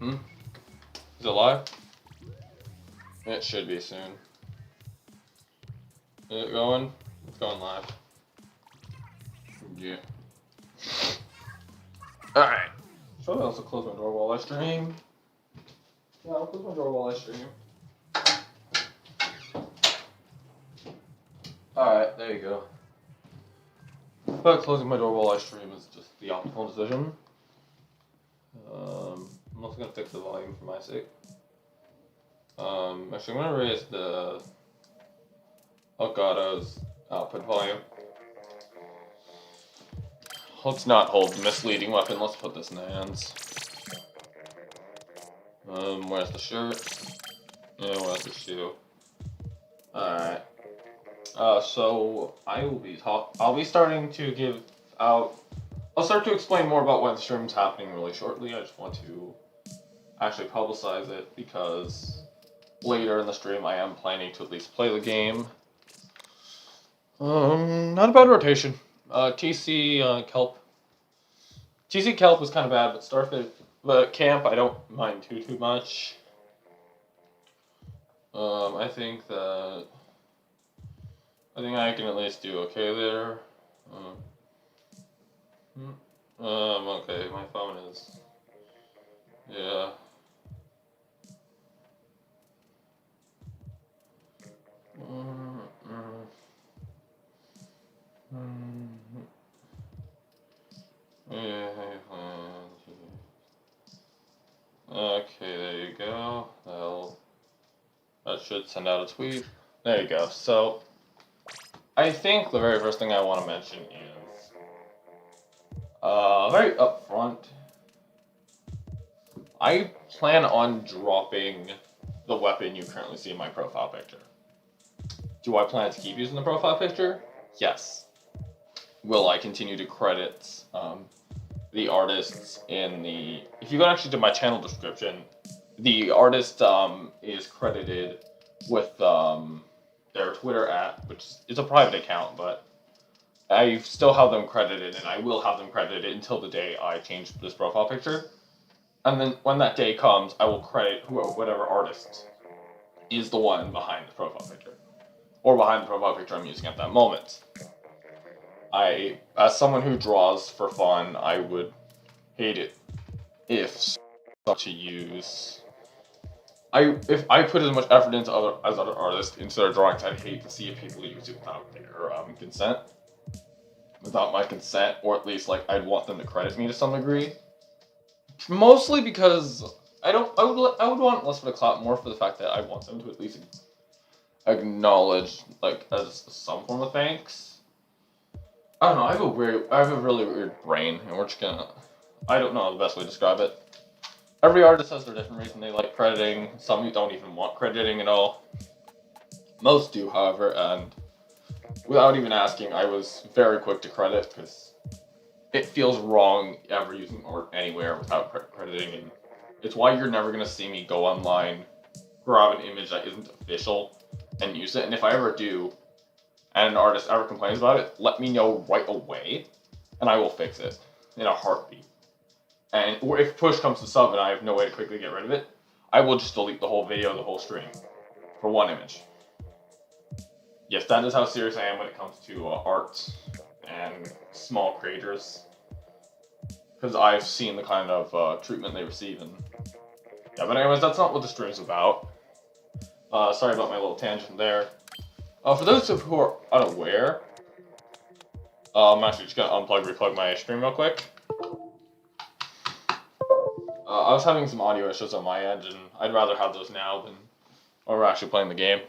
Is it live? It should be soon. Is it going? It's going live. Yeah. Alright. Should I also close my door while I stream? Yeah, I'll close my door while I stream. Alright, there you go. But closing my door while I stream is just the optimal decision. I'm also gonna fix the volume for my sake. Actually, I'm gonna raise the Elgato's output volume. Let's not hold misleading weapon. Let's put this in the hands. Where's the shirt? Yeah, where's the shoe? Alright. So I'll be starting to give out. I'll start to explain more about when the stream's happening really shortly. I just want to actually publicize it because later in the stream I am planning to at least play the game. Not a bad rotation. TC Kelp. TC Kelp was kind of bad, but but Camp I don't mind too much. I think I can at least do okay there. Okay, my phone is. Yeah. Okay, there you go. That should send out a tweet. There you go. So, I think the very first thing I want to mention is very upfront. I plan on dropping the weapon you currently see in my profile picture. Do I plan to keep using the profile picture? Yes. Will I continue to credit the artists in the... If you go actually to my channel description, the artist is credited with their Twitter which is a private account, but I still have them credited, and I will have them credited until the day I change this profile picture. And then when that day comes, I will credit whatever artist is the one behind the profile picture. Or behind the profile picture I'm using at that moment. As someone who draws for fun, I would hate it if to use... If I put as much effort into other artists into their drawings, I'd hate to see people use it without their consent. Without my consent, or at least I'd want them to credit me to some degree. Mostly because I would want less for the clout, more for the fact that I want them to at least acknowledge as some form of thanks. I don't know. I have a really weird brain, and we're just gonna. I don't know the best way to describe it. Every artist has their different reason they like crediting. Some don't even want crediting at all. Most do, however, and without even asking, I was very quick to credit because it feels wrong ever using art anywhere without crediting, and it's why you're never gonna see me go online, grab an image that isn't official, and use it. And if I ever do, and an artist ever complains about it, let me know right away, and I will fix it in a heartbeat. And if push comes to shove and I have no way to quickly get rid of it, I will just delete the whole video, the whole stream, for one image. Yes, that is how serious I am when it comes to art and small creators. Because I've seen the kind of treatment they receive. And yeah, but anyways, that's not what the stream's about. Sorry about my little tangent there. For those who are unaware, I'm actually just going to replug my stream real quick. I was having some audio issues on my end, and I'd rather have those now than when we're actually playing the game.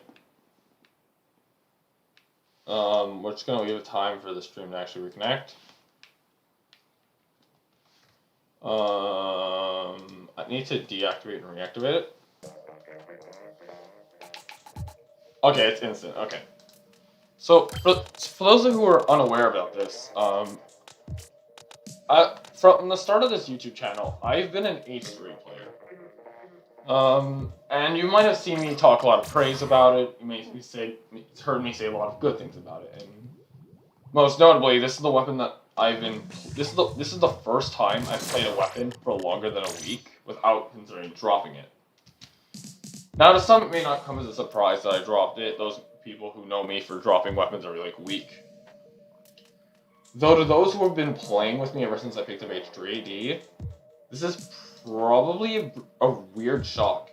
We're just going to give it time for the stream to actually reconnect. I need to deactivate and reactivate it. Okay, it's instant. Okay. So, for those who are unaware about this, from the start of this YouTube channel, I've been an H3 player. And you might have seen me talk a lot of praise about it. You may heard me say a lot of good things about it. And most notably, this is the weapon that this is the first time I've played a weapon for longer than a week without considering dropping it. Now, to some, it may not come as a surprise that I dropped it. Those people who know me for dropping weapons are like weak. Though to those who have been playing with me ever since I picked up H3AD, this is probably a weird shock.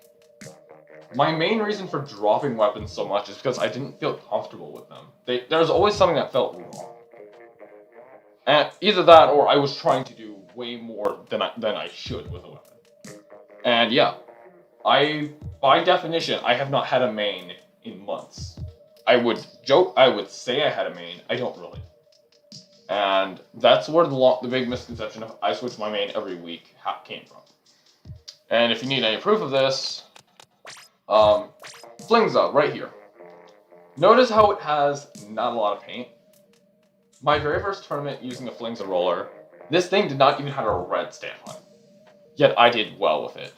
My main reason for dropping weapons so much is because I didn't feel comfortable with them. There's always something that felt wrong. And either that, or I was trying to do way more than I should with a weapon. And yeah, by definition, I have not had a main in months. I would say I had a main. I don't really. And that's where the big misconception of I switch my main every week came from. And if you need any proof of this, Flingza, right here. Notice how it has not a lot of paint? My very first tournament using the Flingza roller, this thing did not even have a red stamp on it. Yet I did well with it.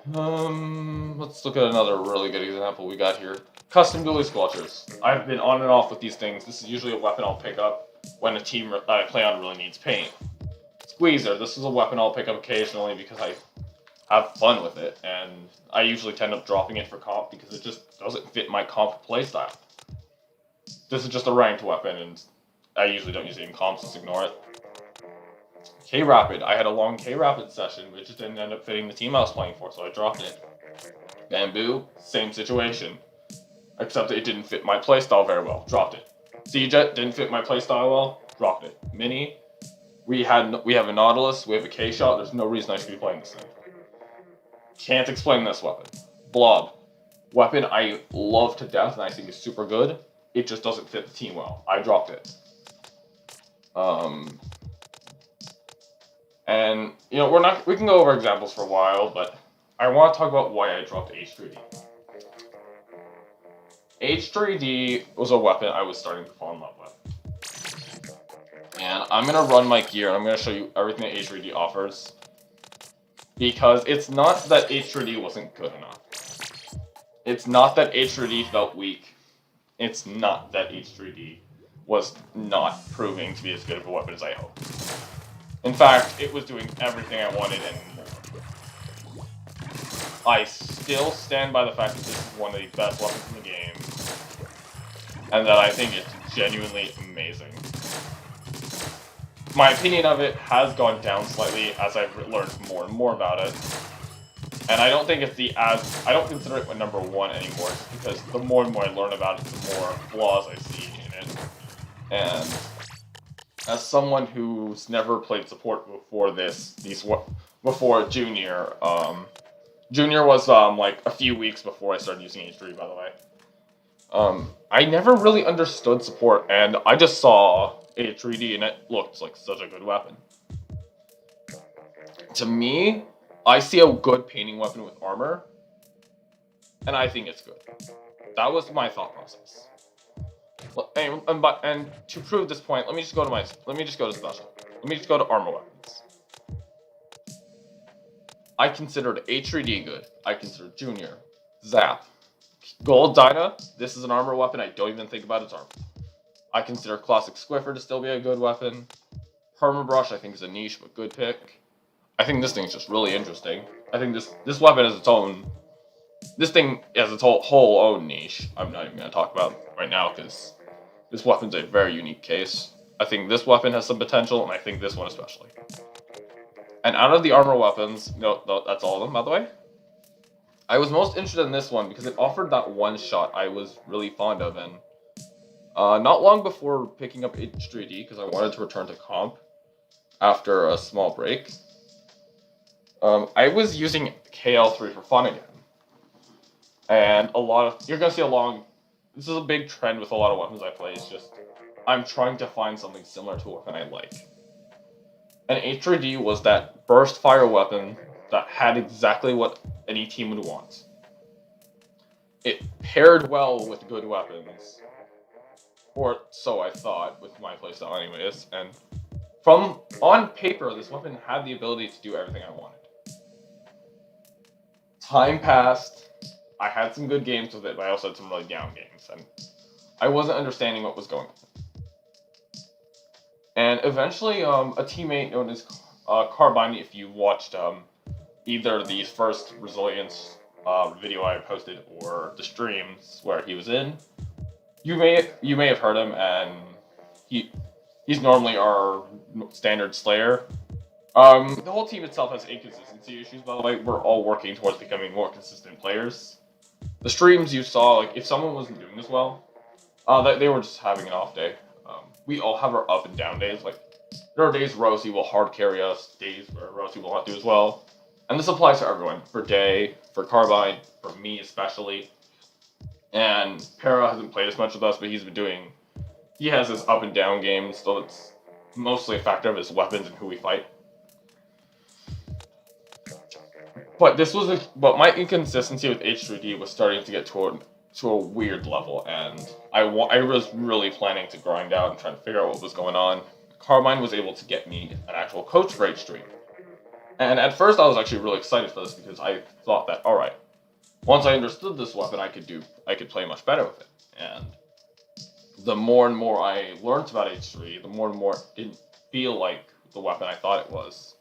Let's look at another really good example we got here. Custom dually squelchers. I've been on and off with these things. This is usually a weapon I'll pick up when a team I play on really needs paint. Squeezer. This is a weapon I'll pick up occasionally because I have fun with it, and I usually tend up dropping it for comp because it just doesn't fit my comp playstyle. This is just a ranked weapon, and I usually don't use it in comps, just ignore it. K-Rapid. I had a long K-Rapid session, which just didn't end up fitting the team I was playing for, so I dropped it. Bamboo, same situation. Except it didn't fit my playstyle very well, dropped it. C-Jet didn't fit my playstyle well, dropped it. Mini, we have a Nautilus, we have a K-Shot, there's no reason I should be playing this thing. Can't explain this weapon. Blob. Weapon I love to death and I think is super good. It just doesn't fit the team well. I dropped it. And, you know, we can go over examples for a while, but I want to talk about why I dropped H3D. H3D was a weapon I was starting to fall in love with. And I'm going to run my gear, and I'm going to show you everything that H3D offers. Because it's not that H3D wasn't good enough. It's not that H3D felt weak. It's not that H3D was not proving to be as good of a weapon as I hoped. In fact, it was doing everything I wanted and more. I still stand by the fact that this is one of the best weapons in the game, and that I think it's genuinely amazing. My opinion of it has gone down slightly as I've learned more and more about it. And I don't think I don't consider it my number one anymore, just because the more and more I learn about it, the more flaws I see in it. And as someone who's never played support before Junior, Junior was like a few weeks before I started using H3, by the way. I never really understood support, and I just saw H3D and it looked like such a good weapon. To me, I see a good painting weapon with armor, and I think it's good. That was my thought process. And to prove this point, let me just go to special. Let me just go to armor weapons. I considered H3D good. I considered Junior, Zap, Gold Dyna. This is an armor weapon. I don't even think about its armor. I consider Classic Squiffer to still be a good weapon. Permabrush, I think, is a niche but good pick. I think this thing's just really interesting. I think this weapon has its own. This thing has its whole own niche. I'm not even going to talk about it right now because this weapon's a very unique case. I think this weapon has some potential, and I think this one especially. And out of the armor weapons, no, that's all of them, by the way. I was most interested in this one because it offered that one shot I was really fond of, and not long before picking up H3D, because I wanted to return to comp after a small break, I was using KL3 for fun again. And you're going to see this is a big trend with a lot of weapons I play, it's just, I'm trying to find something similar to a weapon I like. And H3D was that burst fire weapon that had exactly what any team would want. It paired well with good weapons, or so I thought with my playstyle anyways, and on paper, this weapon had the ability to do everything I wanted. Time passed, I had some good games with it, but I also had some really down games, and I wasn't understanding what was going on. And eventually, a teammate known as Carbine, if you watched either the first Resilience video I posted or the streams where he was in, you may have heard him, and he's normally our standard Slayer. The whole team itself has inconsistency issues, by the way. We're all working towards becoming more consistent players. The streams you saw, like, if someone wasn't doing as well, they were just having an off day. We all have our up and down days. Like, there are days Rosie will hard carry us, days where Rosie will not do as well. And this applies to everyone. For Day, for Carbine, for me especially. And Para hasn't played as much with us, but he has his up and down games, so it's mostly a factor of his weapons and who we fight. But my inconsistency with H3D was starting to get to a weird level, and I was really planning to grind out and try to figure out what was going on. Carmine was able to get me an actual coach for H3. And at first I was actually really excited for this because I thought that, alright, once I understood this weapon, I could play much better with it. And the more and more I learned about H3, the more and more it didn't feel like the weapon I thought it was.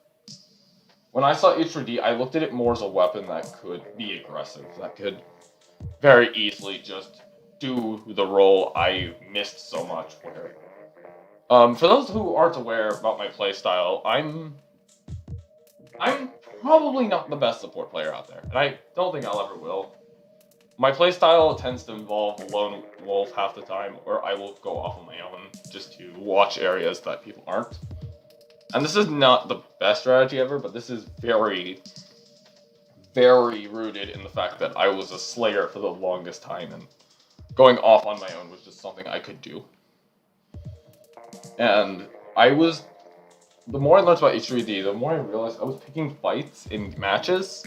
When I saw H3D, I looked at it more as a weapon that could be aggressive, that could very easily just do the role I missed so much where. For those who aren't aware about my playstyle, I'm probably not the best support player out there, and I don't think I'll ever will. My playstyle tends to involve lone wolf half the time, or I will go off on my own just to watch areas that people aren't. And this is not the best strategy ever, but this is very, very rooted in the fact that I was a Slayer for the longest time, and going off on my own was just something I could do. And the more I learned about H3D, the more I realized I was picking fights in matches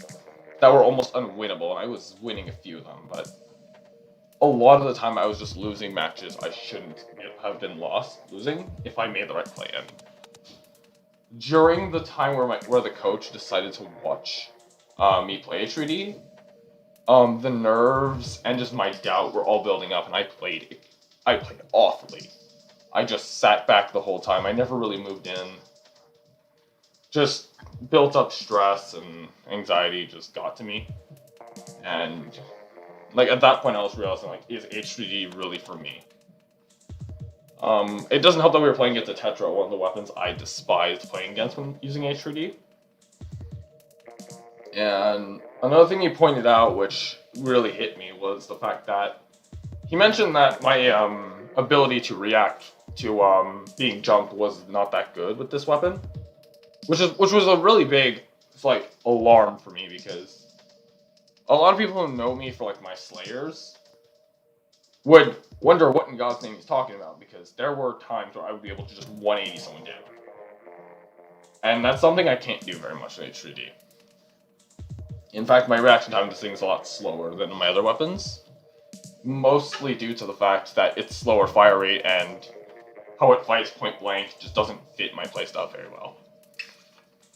that were almost unwinnable, and I was winning a few of them, but a lot of the time I was just losing matches I shouldn't have been losing if I made the right play. And during the time where the coach decided to watch me play H3D, the nerves and just my doubt were all building up, and I played awfully. I just sat back the whole time. I never really moved in. Just built up stress and anxiety just got to me. And like at that point I was realizing, like, is H3D really for me? It doesn't help that we were playing against a Tetra, one of the weapons I despised playing against when using H3D. And another thing he pointed out, which really hit me, was the fact that he mentioned that my ability to react to being jumped was not that good with this weapon, which was a really big alarm for me, because a lot of people who know me for like my Slayers would wonder what in God's name he's talking about, because there were times where I would be able to just 180 someone down, and that's something I can't do very much in H3D. In fact, my reaction time to this thing is a lot slower than my other weapons, mostly due to the fact that its slower fire rate and how it fights point blank just doesn't fit my playstyle very well.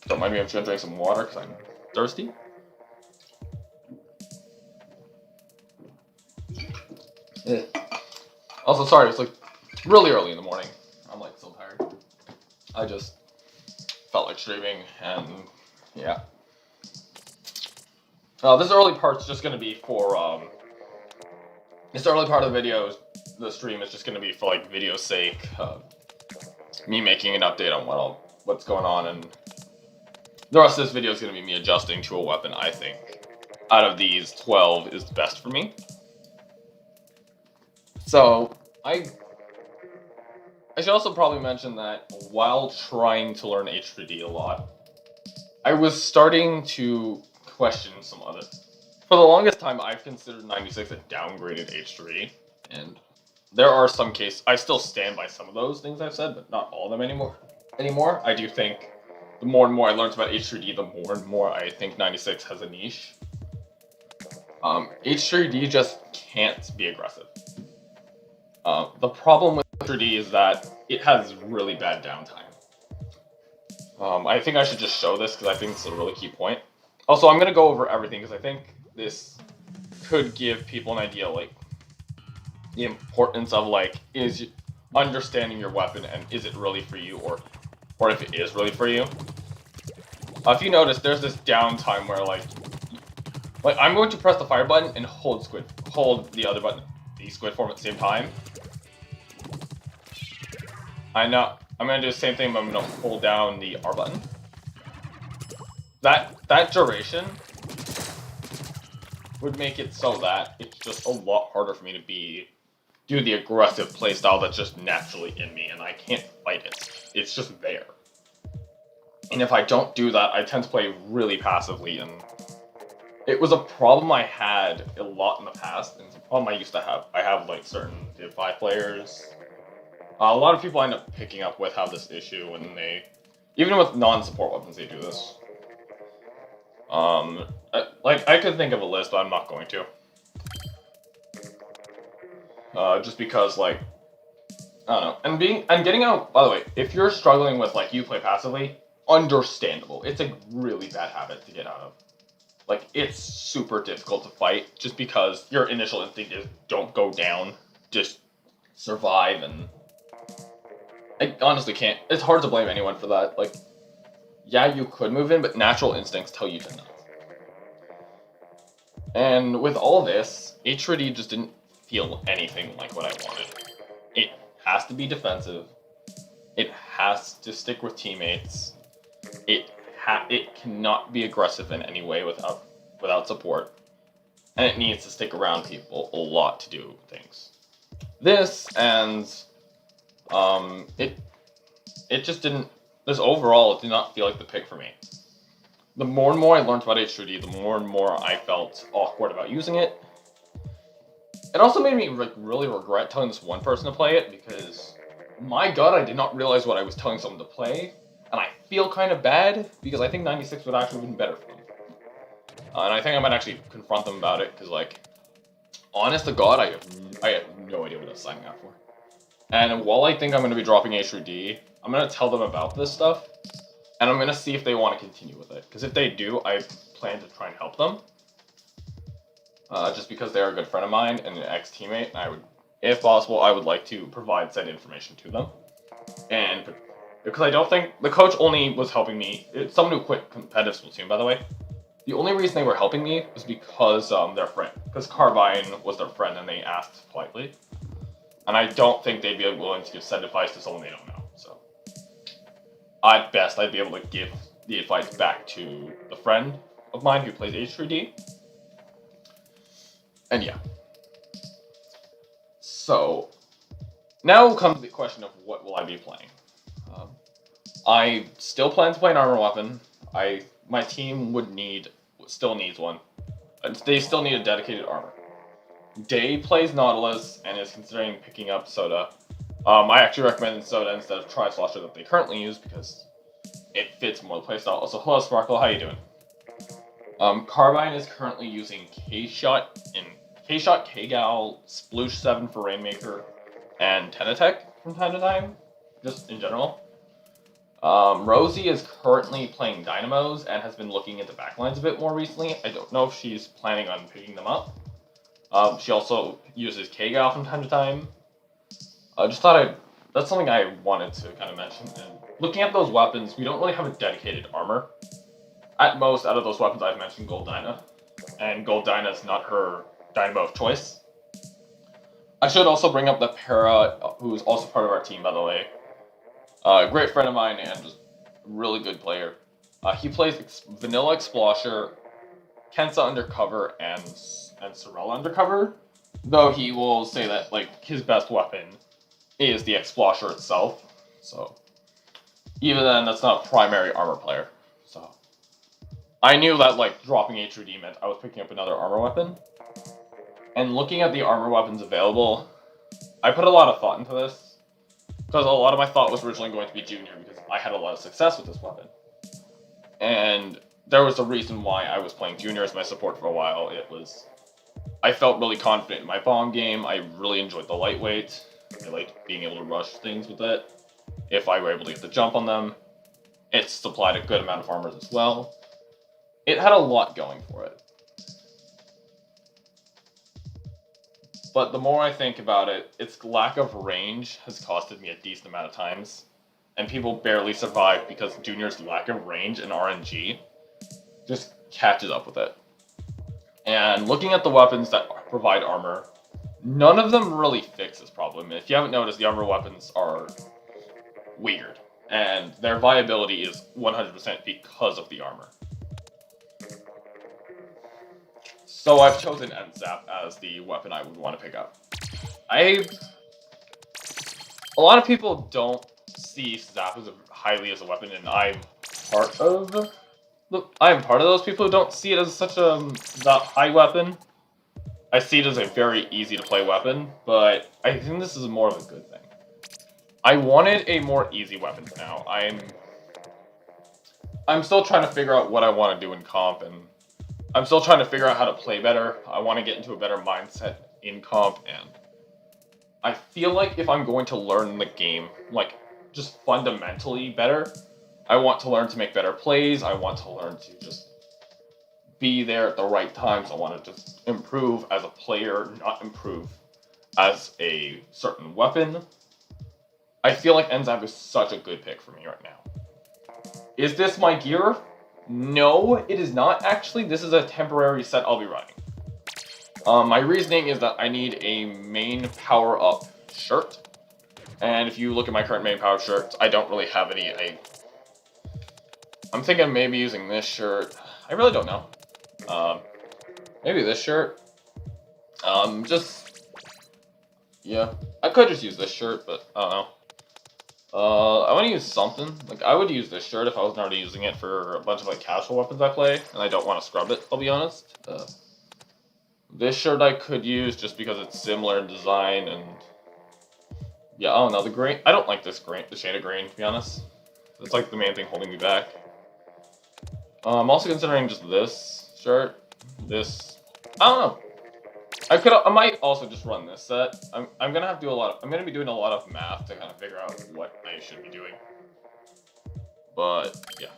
Don't mind me, I'm just gonna drink some water because I'm thirsty. Also, sorry, it's like really early in the morning. I'm like so tired. I just felt like streaming, and yeah. This early part's just gonna be for this early part of the video, the stream is just gonna be for like video's sake, me making an update on what's going on, and the rest of this video is gonna be me adjusting to a weapon I think out of these 12 is the best for me. So I should also probably mention that while trying to learn H3D a lot, I was starting to question some other. For the longest time, I've considered 96 a downgraded H3, and there are some cases, I still stand by some of those things I've said, but not all of them anymore. I do think the more and more I learned about H3D, the more and more I think 96 has a niche. H3D just can't be aggressive. The problem with H3D is that it has really bad downtime. I think I should just show this because I think it's a really key point. Also, I'm going to go over everything because I think this could give people an idea, like, the importance of, like, understanding your weapon and is it really for you, or if it is really for you. If you notice, there's this downtime where like I'm going to press the fire button and hold the other button, the squid form at the same time. I'm gonna do the same thing, but I'm gonna hold down the R button. That duration would make it so that it's just a lot harder for me to do the aggressive playstyle that's just naturally in me, and I can't fight it. It's just there. And if I don't do that, I tend to play really passively, and it was a problem I had a lot in the past, and it's a problem I used to have. I have like certain Div 5 players. A lot of people I end up picking up with have this issue, and even with non-support weapons, they do this. I could think of a list, but I'm not going to. Just because, like, I don't know. And getting out, by the way, if you're struggling with, like, you play passively, understandable. It's a really bad habit to get out of. Like, it's super difficult to fight, just because your initial instinct is don't go down, just survive, and I honestly can't. It's hard to blame anyone for that. Like, yeah, you could move in, but natural instincts tell you to not. And with all this, H3D just didn't feel anything like what I wanted. It has to be defensive. It has to stick with teammates. It cannot be aggressive in any way without support. And it needs to stick around people a lot to do things. This and it just didn't. This overall, it did not feel like the pick for me. The more and more I learned about H3D, the more and more I felt awkward about using it. It also made me really regret telling this one person to play it, because my god, I did not realize what I was telling someone to play, and I feel kind of bad because I think 96 would actually have been better for them. And I think I might actually confront them about it, because, like, honest to god, I have no idea what I was signing up for. And while I think I'm going to be dropping H3D, I'm going to tell them about this stuff, and I'm going to see if they want to continue with it. Because if they do, I plan to try and help them. Just because they're a good friend of mine and an ex-teammate, and I would, if possible, I would like to provide said information to them. And because I don't think, the coach only was helping me, it's someone who quit competitive Splatoon, by the way. The only reason they were helping me was because their friend, because Carbine was their friend and they asked politely. And I don't think they'd be willing to give said advice to someone they don't know, so. At best, I'd be able to give the advice back to the friend of mine who plays H3D. And yeah. So, now comes the question of what will I be playing. I still plan to play an armor weapon. My team still needs one. They still need a dedicated armor. Day plays Nautilus and is considering picking up Soda. I actually recommend Soda instead of Tri-Slosher that they currently use because it fits more the playstyle. Also, hello Sparkle, how you doing? Carbine is currently using K-Shot, K-Gal, Sploosh 7 for Rainmaker, and Tenatech from time to time, just in general. Rosie is currently playing Dynamos and has been looking into backlines a bit more recently. I don't know if she's planning on picking them up. She also uses K-Gal from time to time. That's something I wanted to kind of mention. And looking at those weapons, we don't really have a dedicated armor. At most, out of those weapons, I've mentioned Gold Dyna. And Gold Dyna is not her Dynamo of choice. I should also bring up the Para, who is also part of our team, by the way. A great friend of mine and just a really good player. He plays Vanilla Explosher, Kensa Undercover, and Sorella Undercover. Though he will say that, like, his best weapon is the Explosher itself. So, even then, that's not a primary armor player. So, I knew that, like, dropping H3D meant I was picking up another armor weapon. And looking at the armor weapons available, I put a lot of thought into this. Because a lot of my thought was originally going to be Junior, because I had a lot of success with this weapon. And there was a reason why I was playing Junior as my support for a while. I felt really confident in my bomb game. I really enjoyed the lightweight. I liked being able to rush things with it. If I were able to get the jump on them. It supplied a good amount of armor as well. It had a lot going for it. But the more I think about it, its lack of range has costed me a decent amount of times. And people barely survive because Junior's lack of range and RNG just catches up with it. And looking at the weapons that provide armor, none of them really fix this problem. If you haven't noticed, the armor weapons are weird. And their viability is 100% because of the armor. So I've chosen NZAP as the weapon I would want to pick up. A lot of people don't see Zap as highly as a weapon, and I'm part of those people who don't see it as such a that high weapon. I see it as a very easy to play weapon, but I think this is more of a good thing. I wanted a more easy weapon for now. I'm still trying to figure out what I want to do in comp, and I'm still trying to figure out how to play better. I want to get into a better mindset in comp, and I feel like if I'm going to learn the game, like, just fundamentally better, I want to learn to make better plays, I want to learn to just be there at the right times, I want to just improve as a player, not improve as a certain weapon. I feel like NZAP is such a good pick for me right now. Is this my gear? No, it is not actually. This is a temporary set I'll be running. My reasoning is that I need a main power-up shirt. And if you look at my current main power shirts, I don't really have any. I'm thinking maybe using this shirt. I really don't know. Maybe this shirt. Yeah. I could just use this shirt, but I don't know. I want to use something. Like, I would use this shirt if I wasn't already using it for a bunch of, like, casual weapons I play, and I don't want to scrub it, I'll be honest. This shirt I could use just because it's similar in design, and yeah, I don't know, the green, I don't like this green, the shade of green, to be honest. It's, like, the main thing holding me back. I'm also considering just this shirt, this, I don't know. I might also just run this set. I'm gonna be doing a lot of math to kind of figure out what I should be doing. But yeah.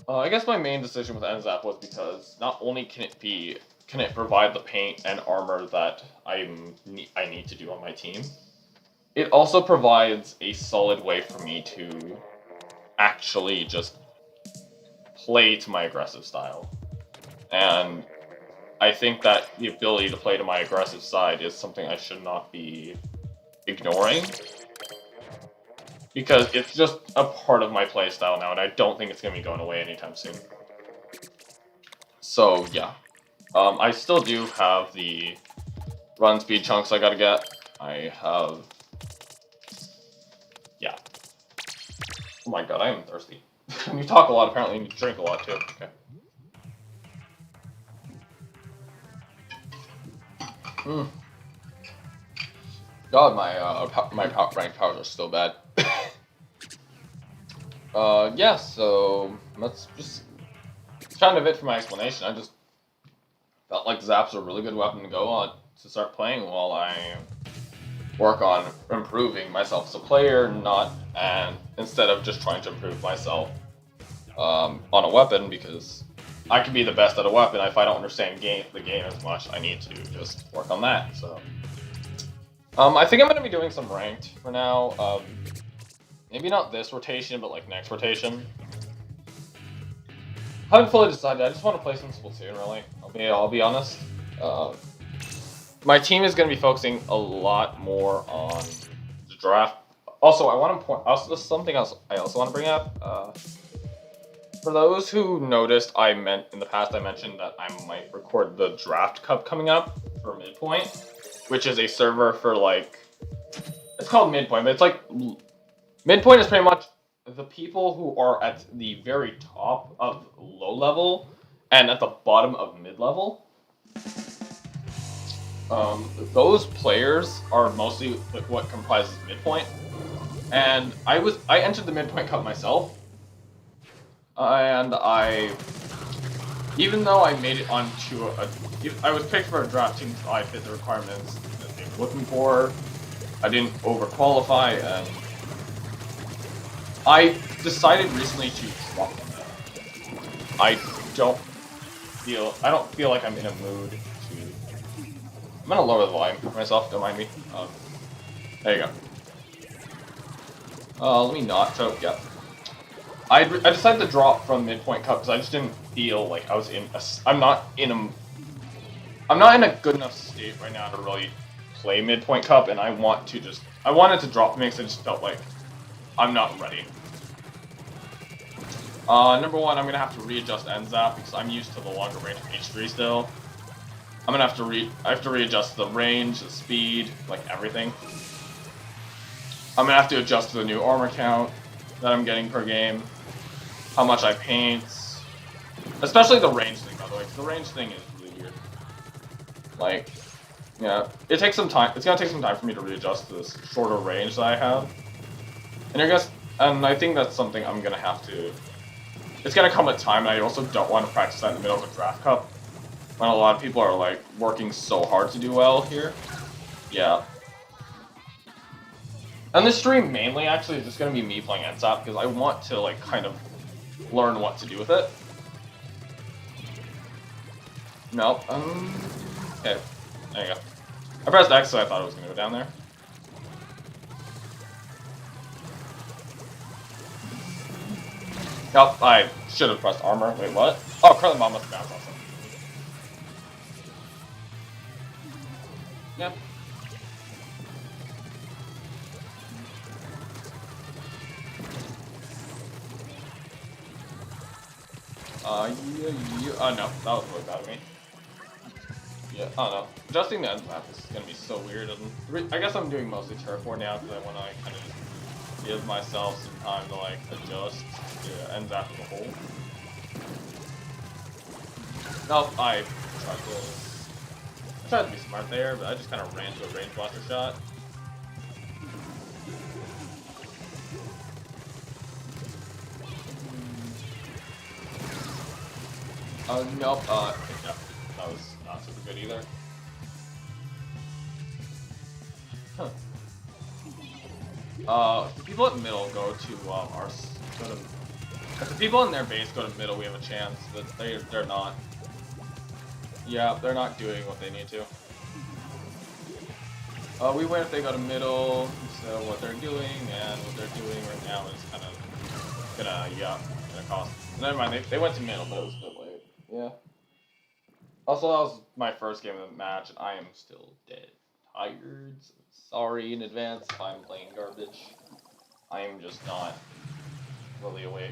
I guess my main decision with NZAP was because not only can it provide the paint and armor that I need to do on my team, it also provides a solid way for me to actually just play to my aggressive style. And I think that the ability to play to my aggressive side is something I should not be ignoring. Because it's just a part of my playstyle now, and I don't think it's going to be going away anytime soon. So, yeah. I still do have the run speed chunks I gotta get. I have... Yeah. Oh my god, I am thirsty. When you talk a lot, apparently you need to drink a lot too. Okay. God, my rank powers are still bad. Yeah, so that's just kind of it for my explanation. I just felt like Zap's a really good weapon to go on to start playing while I work on improving myself as a player, instead of just trying to improve myself on a weapon, because I can be the best at a weapon. If I don't understand the game as much, I need to just work on that. So, I think I'm going to be doing some ranked for now. Maybe not this rotation, but like next rotation. I haven't fully decided. I just want to play some Splatoon, really. I'll be honest. My team is going to be focusing a lot more on the draft. Also, I want to point. Also, there's something else I also want to bring up. For those who noticed, in the past I mentioned that I might record the Draft Cup coming up for Midpoint, which is a server for it's called Midpoint, but it's like Midpoint is pretty much the people who are at the very top of low level and at the bottom of mid level. Those players are mostly what comprises Midpoint, and I entered the Midpoint Cup myself. And even though I made it onto I was picked for a draft team, so I fit the requirements that they were looking for. I didn't overqualify, and I decided recently to drop them. feel like I'm in a mood to. I'm gonna lower the volume for myself. Don't mind me. There you go. Let me not. So yeah. I decided to drop from midpoint cup because I just didn't feel like I was in. I'm not in a good enough state right now to really play midpoint cup, and I wanted to drop mix. I just felt like I'm not ready. Number one, I'm gonna have to readjust end zap because I'm used to the longer range of H3 still. I'm gonna have to readjust the range, the speed, like everything. I'm gonna have to adjust to the new armor count that I'm getting per game, how much I paint, especially the range thing, by the way, because the range thing is really weird. Like, yeah, it takes some time. It's gonna take some time for me to readjust to this shorter range that I have, and I think that's something I'm gonna have to. It's gonna come with time, and I also don't want to practice that in the middle of a draft cup when a lot of people are like working so hard to do well here. Yeah. And this stream mainly actually is just gonna be me playing NSAP because I want to like kind of learn what to do with it. Nope. Okay. There you go. I pressed X, so I thought it was gonna go down there. Nope, I should have pressed armor. Wait, what? Oh, Curling Bomb must bounce also. Yep. Yeah. Oh no, that was really bad of me. Yeah, oh no. Adjusting the end map is gonna be so weird. And I guess I'm doing mostly turf war now because I want to kind of just give myself some time to like adjust to end map as a whole. Nope, I tried to be smart there, but I just kind of ran to a range blaster shot. Nope, yeah, that was not super good either. Huh. If the people at middle go to, if the people in their base go to middle, we have a chance, but they're not. Yeah, they're not doing what they need to. We win if they go to middle, so what they're doing, and what they're doing right now is kind of gonna cost. Never mind, they went to middle, but it was a bit late. Yeah. Also, that was my first game of the match, and I am still dead tired. So sorry in advance if I'm playing garbage. I am just not really awake.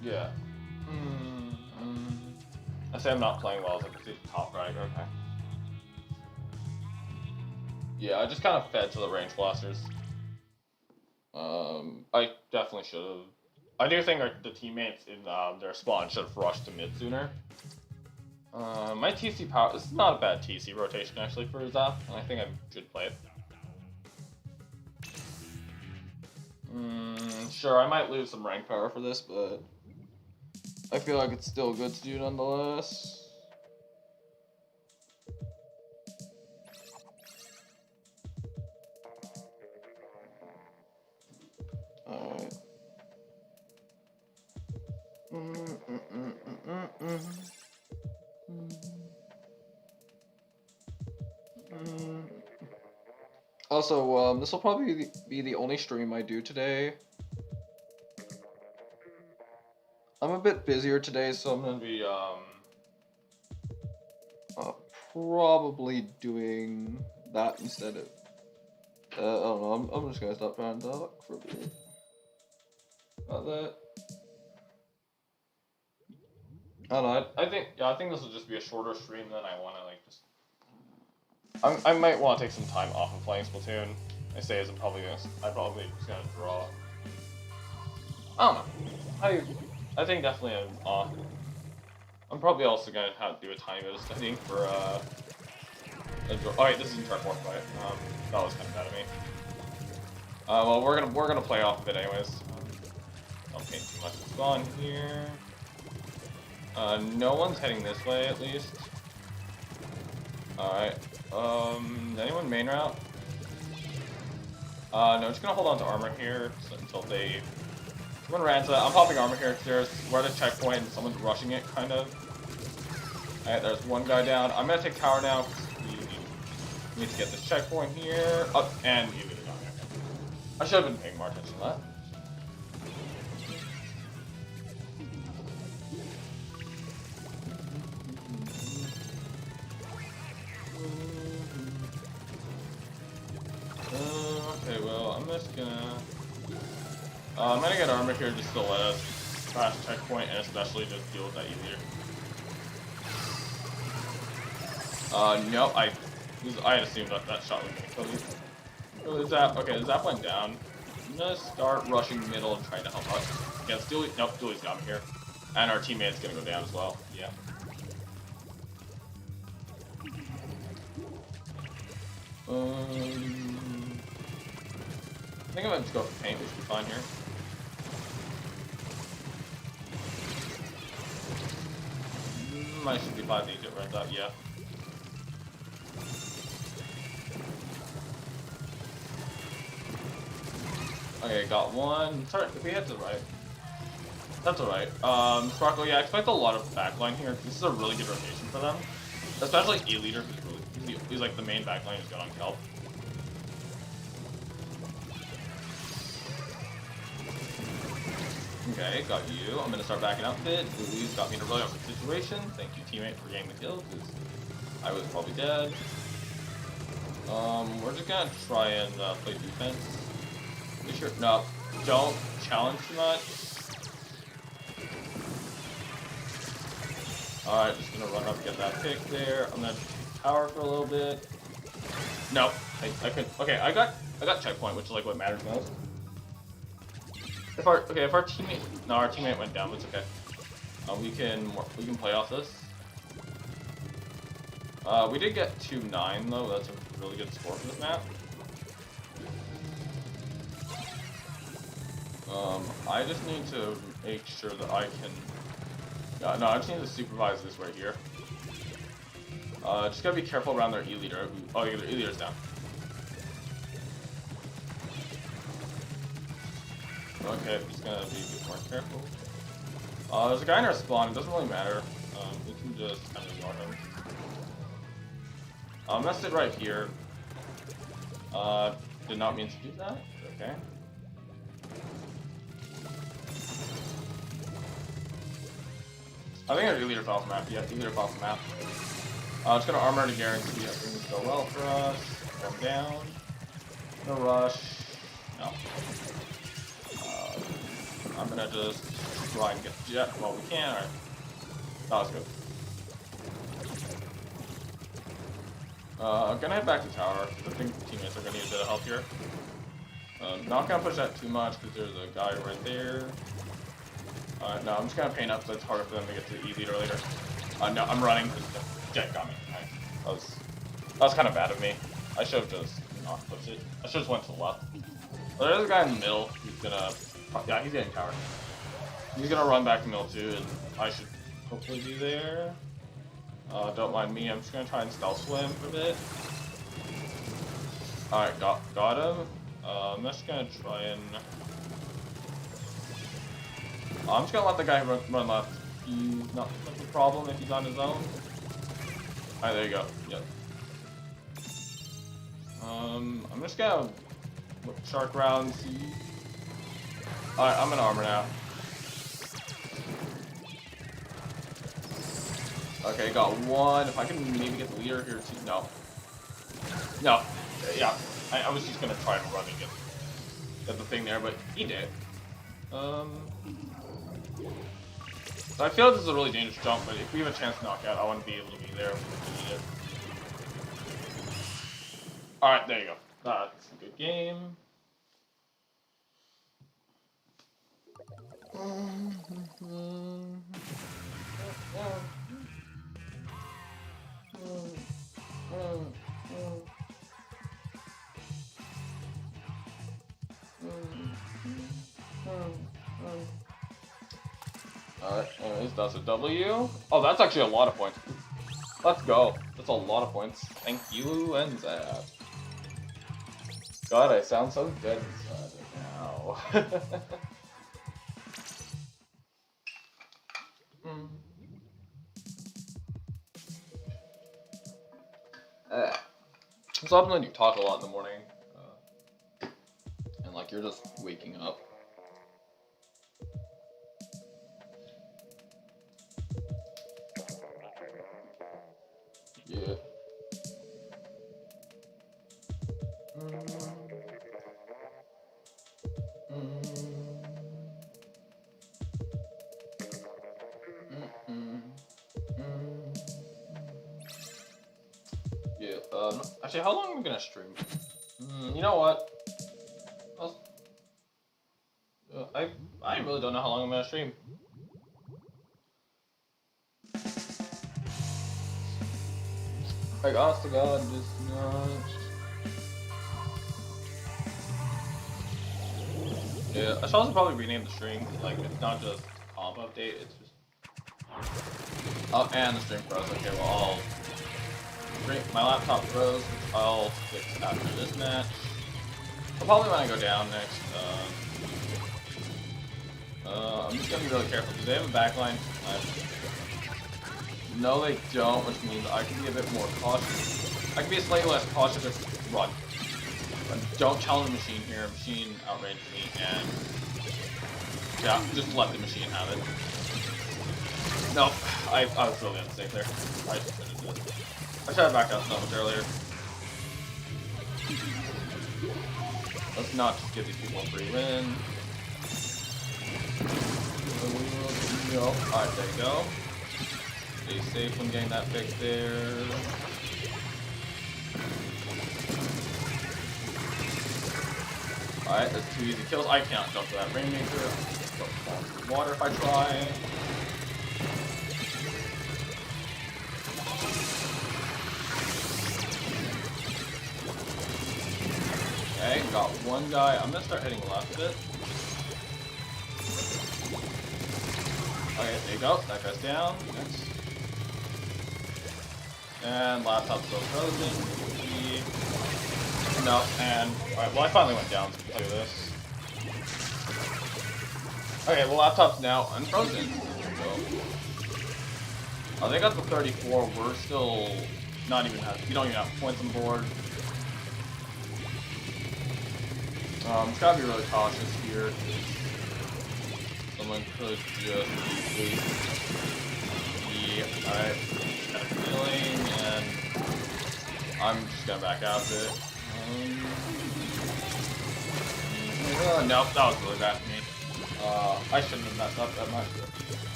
Yeah. I say I'm not playing well, as I can see the top right, okay. Yeah, I just kind of fed to the range blasters. I definitely should have. I do think the teammates in their spawn should have rushed to mid sooner. My TC power, this is not a bad TC rotation actually for Zap, and I think I should play it. Sure, I might lose some rank power for this, but I feel like it's still good to do nonetheless. Alright. Also, this will probably be the only stream I do today. I'm a bit busier today, so I'm gonna be probably doing that instead of. I don't know. I'm just gonna stop trying to talk for a bit about that. I don't know. I think this will just be a shorter stream than I want to like just. I might want to take some time off of playing Splatoon. I say as I'm probably just gonna draw. I don't know. I think definitely I'm probably also gonna have to do a tiny bit of studying for oh wait, this isn't turf war fight. That was kind of bad of me. Well we're gonna play off of it anyways. Don't paint too much of spawn here. No one's heading this way at least. Alright. Anyone main route? No, I'm just gonna hold on to armor here until they... Someone ran to... I'm popping armor here because we're at a checkpoint and someone's rushing it, kind of. Alright, there's one guy down. I'm gonna take tower now because we need to get this checkpoint here. Up, and you get it down. I should have been paying more attention to that. Okay, well, I'm just gonna... I'm gonna get armor here just to let us pass checkpoint and especially just deal with that easier. No, I had assumed that that shot was gonna kill me. Oh, the zap, okay, the zap went down. I'm gonna start rushing middle and trying to help us against Dooley. Nope, Dooley's got me here. And our teammate's gonna go down as well, yeah. I think I'm gonna just go for paint, we should be fine here. I should be fine to get rid of that, yeah. Okay, got one. Sorry, if we hit the right. That's alright. Sparkle, yeah, I expect a lot of backline here. This is a really good rotation for them. Especially E-Leader, he's like the main backline who's got on kelp. Okay, got you. I'm gonna start backing up a bit. Louise got me in a really awkward situation. Thank you, teammate, for getting the kill, because I was probably dead. We're just gonna try and play defense. Be sure. No, don't challenge too much. Alright, just gonna run up and get that pick there. I'm gonna tower for a little bit. Nope, I couldn't. Okay, I got checkpoint, which is like what matters most. If our teammate, no, our teammate went down, but it's okay. We can play off this. We did get 2-9 though. That's a really good score for this map. I just need to make sure that I can. No, I just need to supervise this right here. Just gotta be careful around their E-Leader. Oh, their E-Leader's down. Okay, just gonna be a bit more careful. There's a guy in our spawn, it doesn't really matter. We can just kind of ignore him. I'm gonna sit right here. Did not mean to do that. Okay. I think our E-Leader fell off the map. Yeah, E-Leader fell off the map. Just gonna armor to guarantee that things go well for us. Come down. No rush. No. I'm gonna just try and get the jet while we can. Alright. That was good. I'm gonna head back to tower. I think teammates are gonna need a bit of help here. Not gonna push that too much because there's a guy right there. No, I'm just gonna paint up so it's harder for them to get to the E-Leader later. No, I'm running because the jet got me. That was kind of bad of me. I should have just not pushed it. I should have went to the left. But there's a guy in the middle who's gonna... Yeah, he's getting towered. He's gonna run back to middle too, and I should hopefully be there. Don't mind me, I'm just gonna try and stealth swim for a bit. Alright, got him. I'm just gonna try and... I'm just gonna let the guy run left. He's not much of a problem if he's on his own. Alright, there you go. Yep. I'm just gonna look shark around, see. Alright, I'm in armor now. Okay, got one. If I can maybe get the leader here too. No. No. Yeah. I was just gonna try and run and get the thing there, but he did. So I feel like this is a really dangerous jump, but if we have a chance to knock out, I want to be able to be there when we need it. Alright, there you go. That's a good game. Alright, anyways, that's a W. Oh, that's actually a lot of points. Let's go. That's a lot of points. Thank you, and Zap. God, I sound so dead inside right now. So often when you talk a lot in the morning, and like you're just waking up. Yeah. Yeah. Actually, how long am I gonna stream? You know what? I really don't know how long I'm gonna stream. Like, honest to God, just not. Yeah, I should also probably rename the stream. Like, it's not just comp update, it's just. Oh, and the stream froze. Okay, well, my laptop froze, which I'll fix after this match. I'll probably want to go down next. I'm just gonna be really careful. Do they have a backline? No, they don't, which means I can be a bit more cautious. I can be slightly less cautious if run. But don't challenge the machine here. Machine outranged me, and yeah, just let the machine have it. No, I was really unsafe there. I just finished it. I should have backed out so much earlier. Let's not just give these people a free win. Alright, there you go. Stay safe when getting that fix there. Alright, that's 2 easy kills. I cannot jump to that Rainmaker. I'll fall into the water if I try. Okay, got one guy. I'm gonna start heading left a bit. Okay, there you go. That guy's down. Next. And laptop's still frozen. No, and alright, well I finally went down to do this. Okay, well laptop's now unfrozen. So they got the 34, we're still not even we don't even have points on board. Just gotta be really cautious here. Someone could just be alright. Got a feeling, and I'm just gonna back out of it. Nope, that was really bad for me. I shouldn't have messed up that much.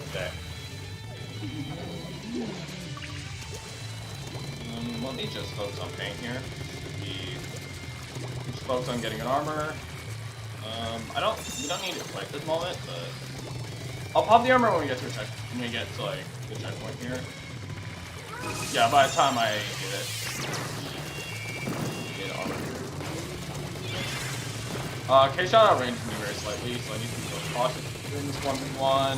Okay. Let me just focus on paint here. Just focus on getting an armor. We don't need it right this moment, but I'll pop the armor when we get to like the checkpoint here. Yeah, by the time I get it, armor. K-shot outranged me very slightly, so I need to be really cautious doing this 1v1.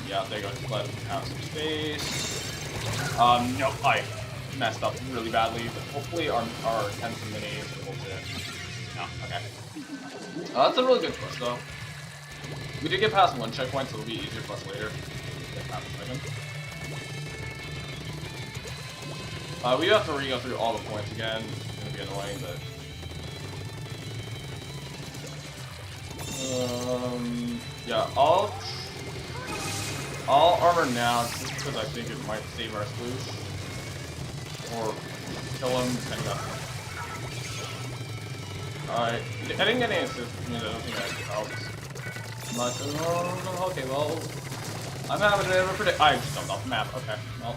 Yeah, there you go. Just let him have some space. Nope, I messed up really badly, but hopefully our Tenzin Mini is able to. No, okay. That's a really good push, though. We did get past one checkpoint, so it'll be easier for us later. Get past the second. We have to re-go through all the points again. It's gonna be annoying, but. Yeah, I'll armor now just because I think it might save our sploosh. Or kill him, depending on. Alright, I didn't get any assists, I don't think that helps much. Okay, well, I'm having to predict. I just jumped off the map, okay, well.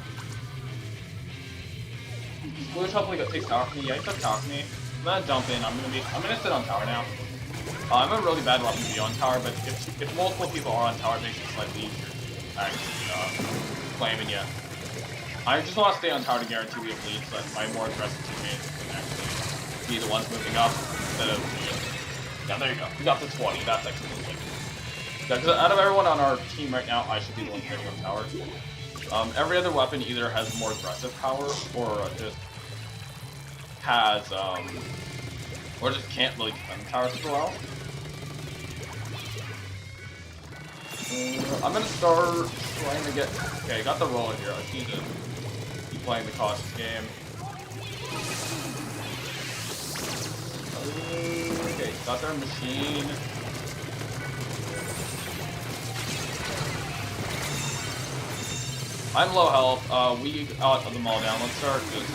Sploosh hopefully takes tower from me. Yeah, he took tower from me. I'm gonna jump in, I'm gonna sit on tower now. I'm a really bad weapon to be on tower, but if multiple people are on tower, it makes it slightly easier to actually claim, and yeah. I just want to stay on tower to guarantee we have leads, so that my more aggressive teammates can actually be the ones moving up instead of yeah, there you go. We got the 20. That's excellent. Yeah, because out of everyone on our team right now, I should be the one standing on tower. Every other weapon either has more aggressive power or just has, or just can't really defend the tower super well. I'm gonna start trying to get, okay, got the roller here, I just need to keep playing the cautious game. Okay, got their machine. I'm low health. We got them all down. Let's start this.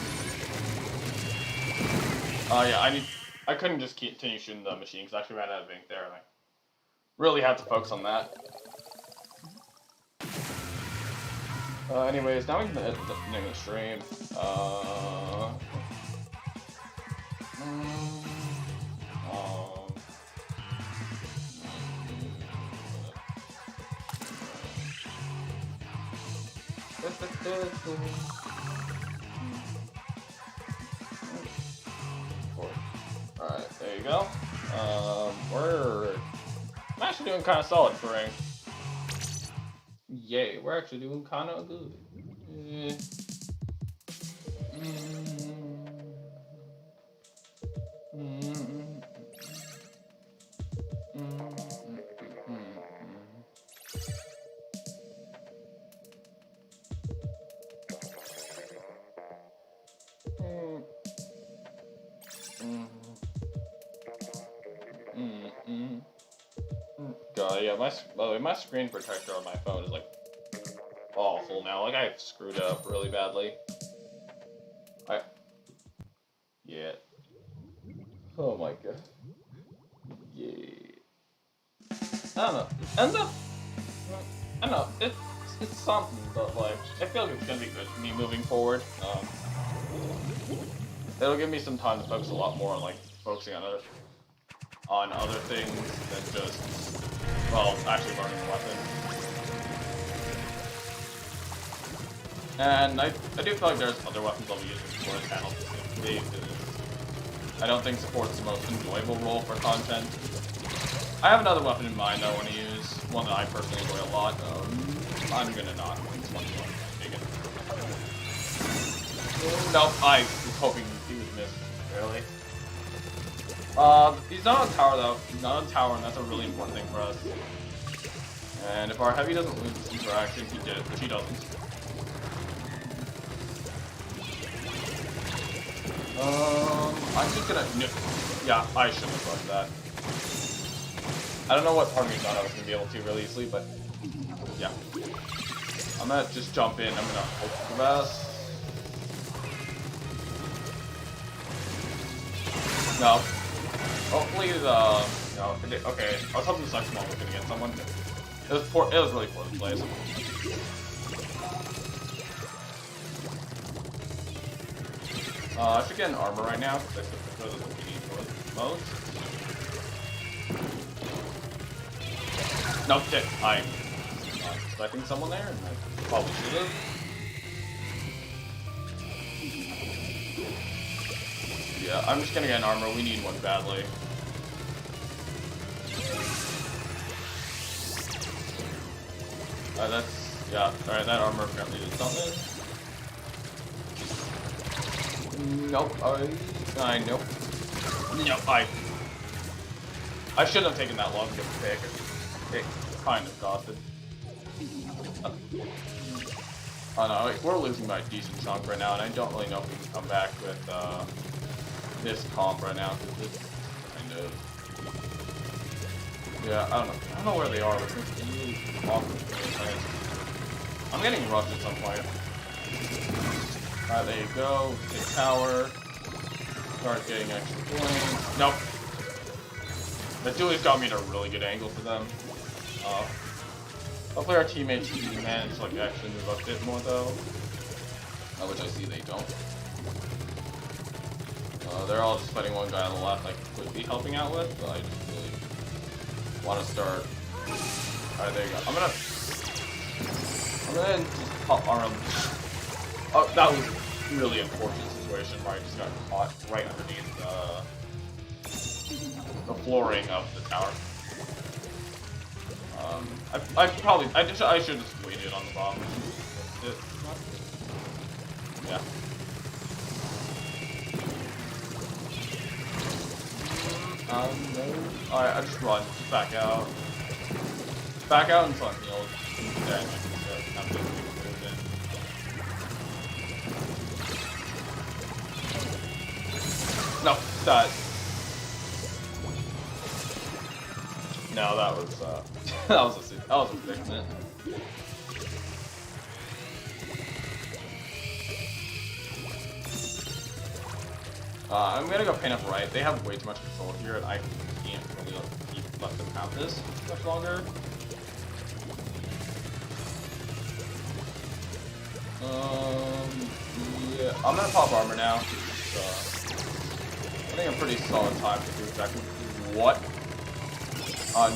Yeah, I couldn't just continue shooting the machine because I actually ran out of ink there, and I really had to focus on that. Anyways, now we can hit the name of the stream. Alright, there you go. I'm actually doing kind of solid for rank. Yay, we're actually doing kind of good. God, yeah, by the way, my screen protector on my phone is like awful now. Like I've screwed up really badly. Yeah. Oh my god. Yeah. I don't know. Ends up. I don't know. It's something, but like I feel like it's gonna be good for me moving forward. It'll give me some time to focus a lot more on like focusing on other things than just, well, actually learning the weapon. And I do feel like there's other weapons I'll be using for the channel specifically, because I don't think support's the most enjoyable role for content. I have another weapon in mind I want to use, one that I personally enjoy a lot. I'm gonna not. It's one more. Take it. Nope, I was hoping he would miss, barely. He's not on tower though. He's not on tower, and that's a really important thing for us. And if our heavy doesn't lose this interaction, he did it, which he doesn't. I'm just gonna. Yeah, I shouldn't have rushed that. I don't know what part of me thought I was gonna be able to really easily, but yeah. I'm gonna just jump in. I'm gonna hope for the best. No. Hopefully the no. Okay, I was hoping the section one was gonna get someone. It was really poorly played. I should get an armor right now because that's what we need for the most. No, shit. I'm not expecting someone there, and I probably should have. Yeah, I'm just gonna get an armor. We need one badly. Yeah, alright, that armor apparently did something. Nope, nope. Nope, I shouldn't have taken that long to get the pick. It kind of costed. Oh no, we're losing by a decent chunk right now, and I don't really know if we can come back with this comp right now, because it's kind of... Yeah, I don't know where they are, but it's really awkward. I'm getting rushed at some point. Alright, there you go. Take tower. Start getting extra points. Nope. The duelist got me at a really good angle for them. Hopefully our teammates can manage to like actually move up a bit more though. Which I see they don't. They're all just fighting one guy on the left I could be helping out with, but I just really want to start. Alright, there you go. I'm gonna just pop arm. Oh, that was a really unfortunate situation where I just got caught right underneath the flooring of the tower. I should have just waited on the bomb. Yeah. No. Alright, I just run. Just back out. Back out until I'm healed. Then I can move in. No, that. No, that was that was a figment. I'm gonna go paint up right. They have way too much control here, and I can't really let them have this much longer. Yeah, I'm gonna pop armor now. I think I'm pretty solid time to do exactly what.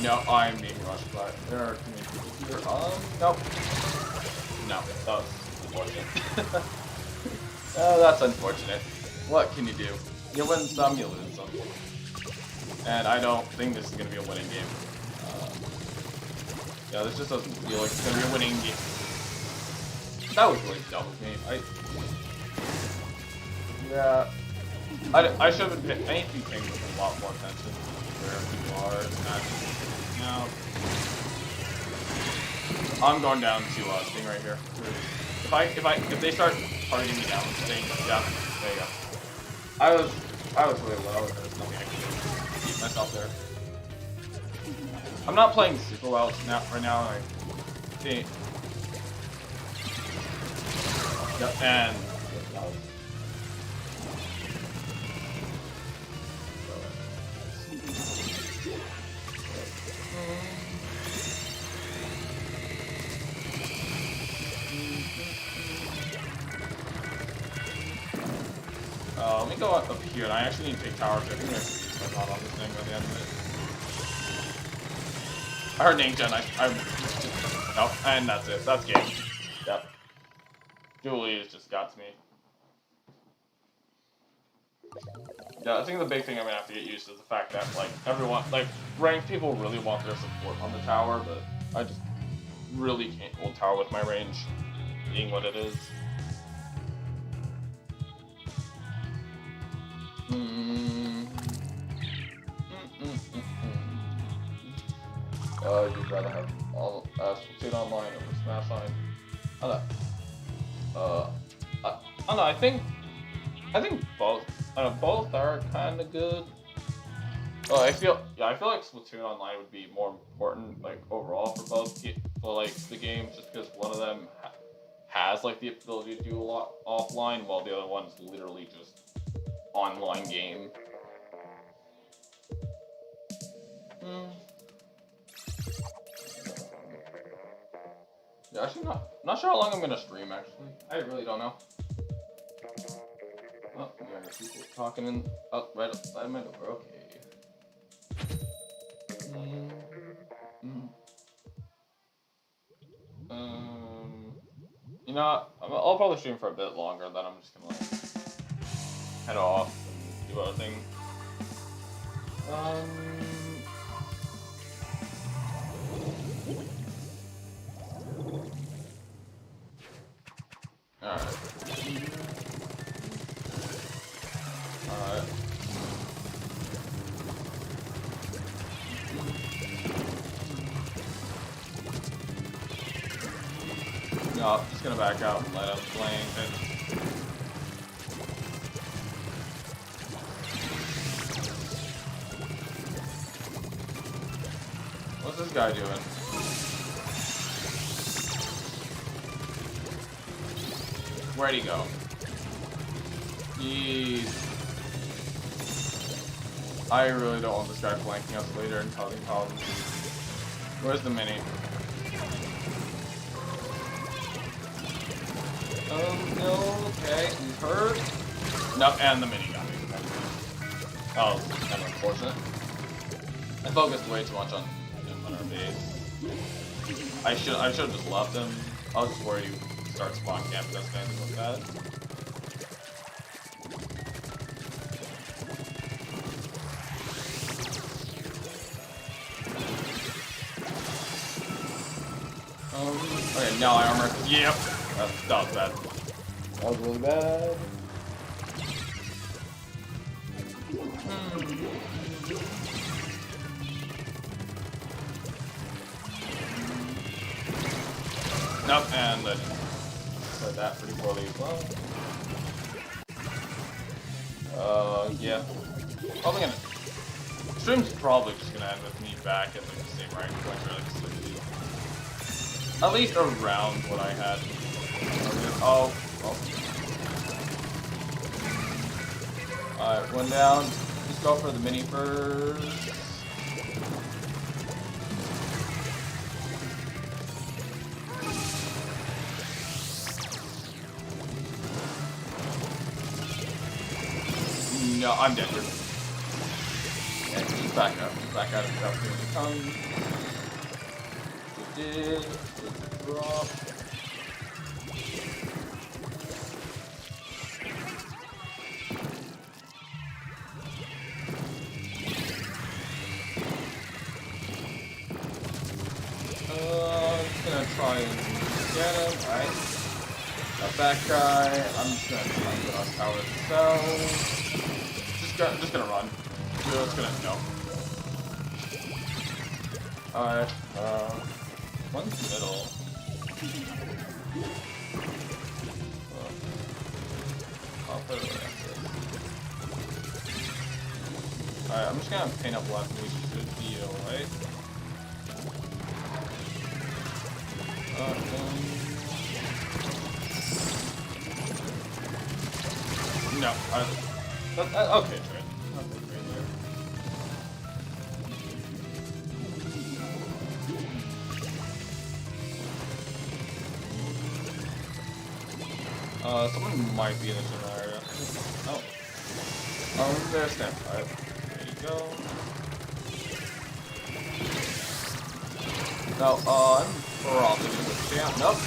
No, I'm being rushed by. There are too many people here. Nope. No, that was unfortunate. Oh, that's unfortunate. What can you do? You win some, you lose some. And I don't think this is going to be a winning game. Yeah, this just doesn't feel like it's going to be a winning game. That was really dumb of me. Yeah. I should have been I need to be paying a lot more attention to where people are now. I'm going down to Sting right here. If they start targeting me down, Sting, yeah, there you go. I was really low, and there's nothing I can do to keep myself there. I'm not playing super well right now. See. Yep, and let me go up here, and I actually need to take tower. I think I should not on this thing by the end of it. I heard ninja, and nope, and that's it. That's game. Yep. Julie just got to me. Yeah, I think the big thing I'm gonna have to get used to is the fact that everyone, ranked people really want their support on the tower, but I just really can't hold tower with my range being what it is. You'd rather have all Splatoon Online over Smash Line. I don't know. I think both. Both are kind of good. Well, I feel like Splatoon Online would be more important, overall for both the games, just because one of them has the ability to do a lot offline, while the other one's literally just online game. Yeah, actually not sure how long I'm gonna stream. Actually, I really don't know. Oh, yeah, people talking in right outside my door. Okay. You know, I'll probably stream for a bit longer. Then I'm just gonna head off and do other things. Alright. No, I'm just gonna back out and let him flank it. What's this guy doing? Where'd he go? I really don't want this guy flanking us later and causing problems. Where's the mini? Oh no, okay, he's hurt. No, and the mini got me. That was kind of unfortunate. I focused way too much on him on our base. I should have just left him. I was just worried he would start spawn camping us and anything like that. Okay, now I armor. Yep. That was bad. That was really bad. Nope, and then said that pretty poorly as well. Yeah. Probably gonna. Stream's probably just gonna end with me back at like the same rank points, or like at least around what I had. Oh. Alright, one down. Just go for the mini first. No, I'm dead here. And he's back up. He's back out of the opportunity comes. He did. Drop. Just gonna try and get him. Alright. Got that guy. I'm just gonna try and get on tower itself. Just gonna run. Just gonna no. Alright, one's middle. I'll put it like this. Alright, I'm just gonna paint up left and we should be alright. No, okay, trade. Someone might be in the general area. Oh. There's Stamp. Alright. There you go. No, I'm probably gonna go Stamp. Nope.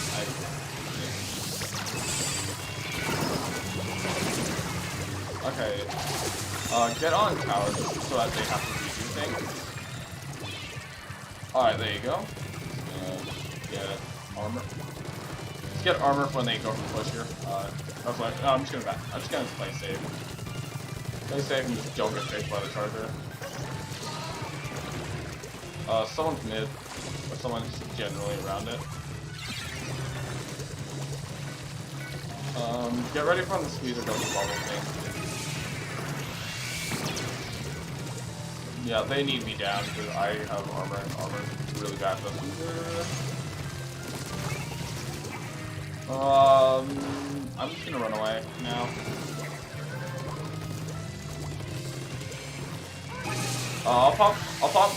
Okay. Get on tower so that they have to redo things. Alright, there you go. Get armor. Get armor when they go for push here. I was like, no, I'm just gonna play safe. Play safe and just don't get faked by the charger. Someone's mid, or someone's generally around it. Get ready for the squeeze or double bubble thing. Yeah, they need me down because I have armor and armor is really bad for them. I'm just gonna run away now. I'll pop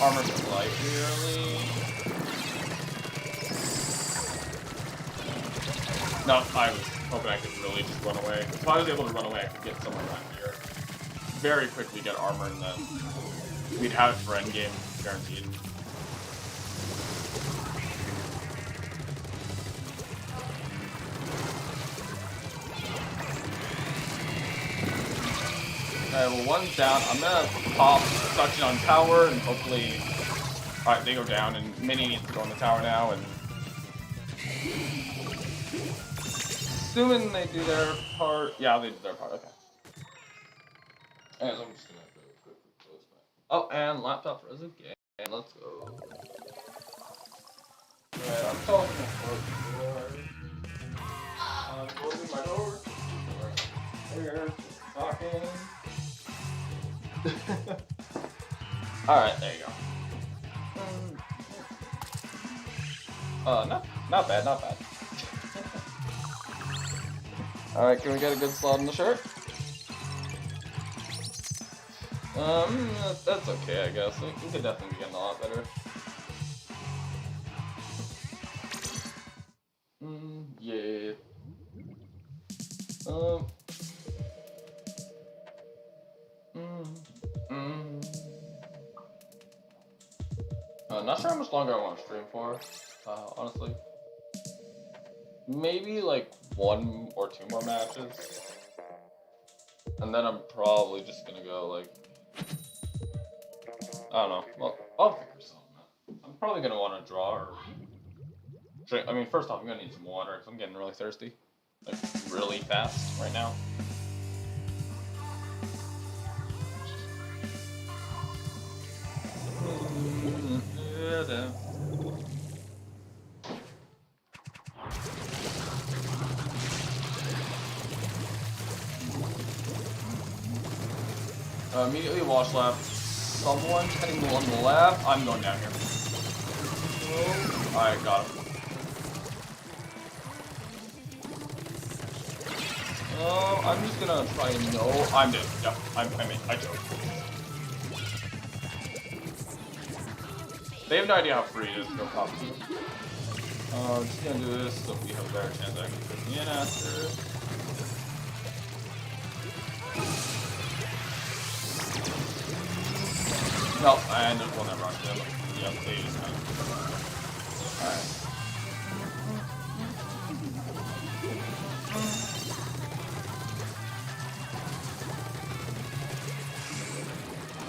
armor slightly early. No, I was hoping I could really just run away. If I was able to run away, I could get someone around here. Very quickly get armor and then we'd have it for endgame, guaranteed. Alright, well one's down. I'm gonna pop suction on tower and hopefully... Alright, they go down and Mini needs to go on the tower now and... Assuming they do their part... Yeah, they did their part, okay. And I'm just gonna go quickly close my... Oh, and laptop res again. Let's go. Alright, I'm calling my door. I'm closing my door. Here, talking. Alright, there you go. Not bad, not bad. Alright, can we get a good slot in the shirt? That's okay, I guess. We could definitely be getting a lot better. Yeah. Not sure how much longer I want to stream for, honestly. Maybe like 1 or 2 more matches. And then I'm probably just gonna go like... I don't know. Well, I'll figure something out. I'm probably gonna want to draw or... I mean, first off, I'm gonna need some water because I'm getting really thirsty. Like, really fast right now. Immediately wash lap. Someone's heading on the left. I'm going down here. Alright, got him. I'm just gonna try and no. I'm dead. Yep, I choked. They have no idea how free it is to go top 2. Just gonna do this so we have a better chance of actually picking in after. Nope, and there's one that rushed him. Yep, they just kind of. Alright.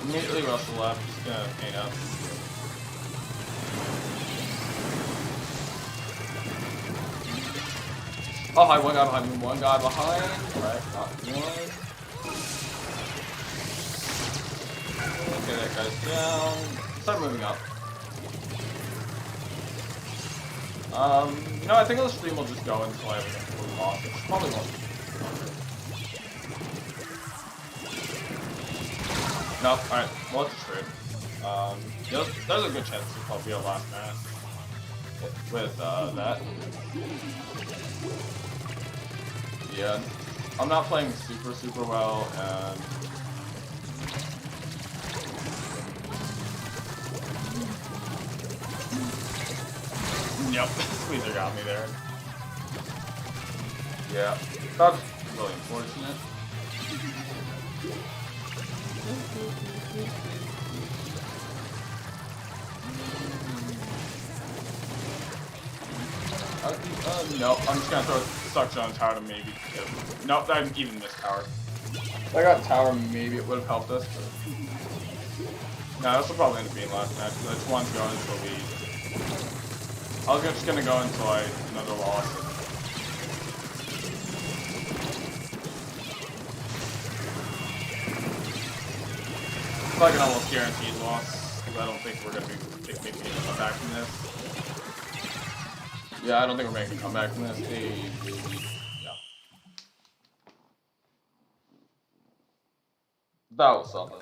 Immediately rush the left, just gonna paint up. Oh, hi, one guy behind me, one guy behind. Alright, got one. Okay, that guy's down. Start moving up. You know, I think the stream will just go until I have a completely lost. It's probably won't. Nope, alright, well, it's a trade. There's a good chance this will probably be our last match with that. Yeah, I'm not playing super well, and yep, Squeezer got me there. Yeah, that's really unfortunate. No, I'm just gonna throw suction on tower to maybe kill. Nope, I didn't even miss tower. If I got tower, maybe it would have helped us. But no, this will probably end up being last match. I just wanted to go until we. I was just gonna go until I another loss. It's like an almost guaranteed loss because I don't think we're gonna be making a comeback from this. Yeah, I don't think we're making a comeback from this. Yeah. That was something.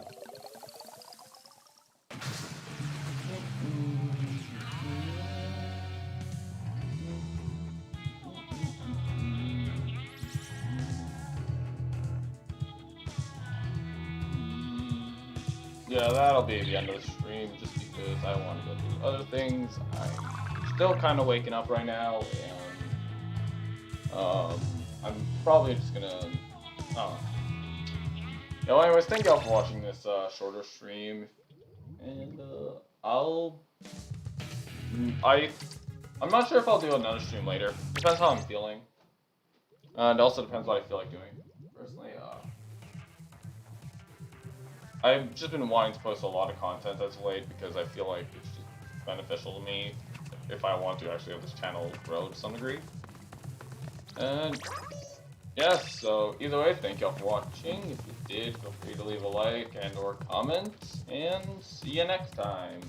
Yeah, that'll be the end of the stream just because I want to go do other things. I'm still kind of waking up right now, and I'm probably just gonna. Yeah, well, anyways, thank y'all for watching this shorter stream, and I'm not sure if I'll do another stream later. Depends how I'm feeling, and also depends what I feel like doing. Personally, I've just been wanting to post a lot of content as of late because I feel like it's just beneficial to me if I want to actually have this channel grow to some degree. And yes, so either way, thank y'all for watching. If you did, feel free to leave a like and or comment, and see you next time.